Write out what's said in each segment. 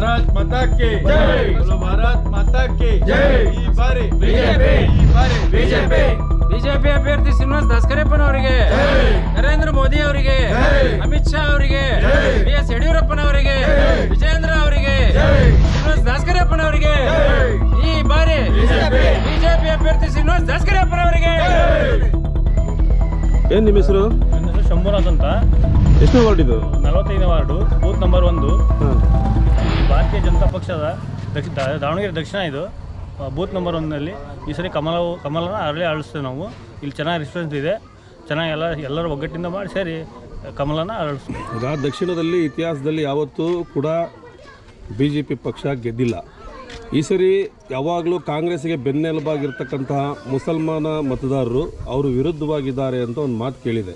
ಭಾರತ್ ಮಾತಾ ಕಿ ಜೈ, बोलो ಭಾರತ್ ಮಾತಾ ಕಿ ಜೈ। ಈ ಬಾರಿ ಬಿಜೆಪಿ, ಈ ಬಾರಿ ಬಿಜೆಪಿ। ಬಿಜೆಪಿ ಅಭ್ಯರ್ಥಿ ಶ್ರೀನಿವಾಸ್ ದಾಸಕರಿಯಪ್ಪನವರಿಗೆ, ನರೇಂದ್ರ ಮೋದಿ ಅವರಿಗೆ, ಅಮಿತ್ ಶಾ ಅವರಿಗೆ, BS ಯಡಿಯೂರಪ್ಪನವರಿಗೆ, ವಿಜೇಂದ್ರ ಅವರಿಗೆ, ಶ್ರೀನಿವಾಸ್ ದಾಸಕರಿಯಪ್ಪನವರಿಗೆ ಈ ಬಾರಿ ಬಿಜೆಪಿ ಅಭ್ಯರ್ಥಿ ಶ್ರೀನಿವಾಸ್ ದಾಸಕರಿಯಪ್ಪನವರಿಗೆ। ಏನು ನಿಮ್ಮ ಹೆಸರು? ನನ್ನ ಹೆಸರು ಶಂಭುನಾಥ್ ಅಂತ. ಎಷ್ಟನೇ ವಾರ್ಡ್ ಇದು? 45ನೇ ವಾರ್ಡು, ಬೂತ್ ನಂಬರ್ 1, ಭಾರತೀಯ ಜನತಾ ಪಕ್ಷದ ದಾವಣಗೆರೆ ದಕ್ಷಿಣ. ಇದು ಬೂತ್ ನಂಬರ್ 1ನಲ್ಲಿ ಈ ಸರಿ ಕಮಲನ ಅರಳಿ ಅರಳಿಸ್ತೇವೆ ನಾವು. ಇಲ್ಲಿ ಚೆನ್ನಾಗಿ ರೆಸ್ಪಾನ್ಸ್ ಇದೆ, ಚೆನ್ನಾಗಿ ಎಲ್ಲರೂ ಒಗ್ಗಟ್ಟಿಂದ ಮಾಡಿ ಸೇರಿ ಕಮಲನ ಅರಳಿಸ್ತೀವಿ. ಈಗ ದಕ್ಷಿಣದಲ್ಲಿ ಇತಿಹಾಸದಲ್ಲಿ ಯಾವತ್ತೂ ಕೂಡ BJP ಪಕ್ಷ ಗೆದ್ದಿಲ್ಲ. ಈ ಸರಿ ಯಾವಾಗಲೂ ಕಾಂಗ್ರೆಸ್ಗೆ ಬೆನ್ನೆಲುಬಾಗಿರ್ತಕ್ಕಂತಹ ಮುಸಲ್ಮಾನ ಮತದಾರರು ಅವರು ವಿರುದ್ಧವಾಗಿದ್ದಾರೆ ಅಂತ ಒಂದು ಮಾತು ಕೇಳಿದೆ.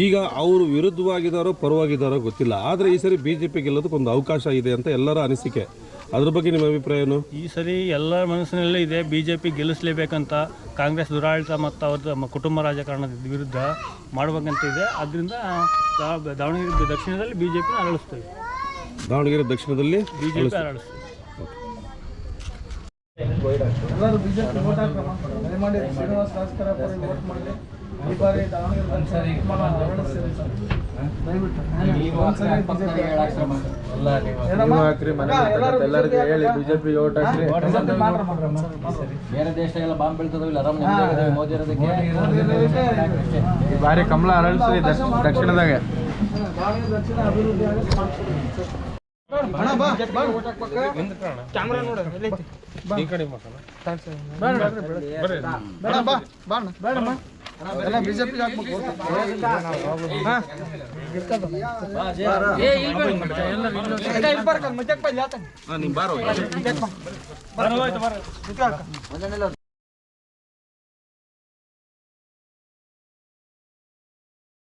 ಈಗ ಅವರು ವಿರುದ್ಧವಾಗಿದ್ದಾರೋ ಪರವಾಗಿದ್ದಾರೋ ಗೊತ್ತಿಲ್ಲ, ಆದರೆ ಈ ಸರಿ BJP ಗೆಲ್ಲೋದಕ್ಕೊಂದು ಅವಕಾಶ ಇದೆ ಅಂತ ಎಲ್ಲರ ಅನಿಸಿಕೆ. ಅದ್ರ ಬಗ್ಗೆ ನಿಮ್ಮ ಅಭಿಪ್ರಾಯ ಏನು? ಈ ಸರಿ ಎಲ್ಲರ ಮನಸ್ಸಿನಲ್ಲೇ ಇದೆ, BJP ಗೆಲ್ಲಿಸಲೇಬೇಕಂತ. ಕಾಂಗ್ರೆಸ್ ದುರಾಡಳಿತ ಮತ್ತು ಅವ್ರದ್ದು ಕುಟುಂಬ ರಾಜಕಾರಣದ ವಿರುದ್ಧ ಮಾಡಬೇಕಂತ ಇದೆ. ಅದರಿಂದ ದಾವಣಗೆರೆ ದಕ್ಷಿಣದಲ್ಲಿ BJP ಅರಳಿಸ್ತೇವೆ. ದಾವಣಗೆರೆ ದಕ್ಷಿಣದಲ್ಲಿ BJP ಅರಳಿಸ್ತೇವೆ. ಎಲ್ಲರೂ ಬಿಜೆಪಿ ವೋಟ್ ಹಾಕ್ತಾರೆ, ದಯಮಾಡಿ ಶ್ರೀನಿವಾಸ್ ದಾಸಕರಿಯಪ್ಪರಿಗೆ ವೋಟ್ ಮಾಡಿ. ಈ ಬಾರಿ ದಾವಣಗೆರೆ ಎಲ್ಲರಿಗೂ ಹೇಳಿ ಬಿಜೆಪಿ ವೋಟ್ ಹಾಕ್ರಿ. ಬೇರೆ ದೇಶದಾಗೆಲ್ಲ ಬಾಂಬ್ ಬೀಳ್ತದವಿಲ್ಲ, ಆರಾಮ್ ಮೋದಿ ಇರೋದಕ್ಕೆ ಈ ಬಾರಿ ಕಮಲ ಅರಳಿಸ್ರಿ ದಕ್ಷಿಣದಾಗ. ದಾವಣಗೆರೆ ದಕ್ಷಿಣ ಅಭಿವೃದ್ಧಿ ಕ್ಯಾಮ್ರಾ ನೋಡ ಈ ಕಡೆ ಎಲ್ಲ ಬಿಜೆಪಿಗೆ ಹಾಕ್ಬೇಕು.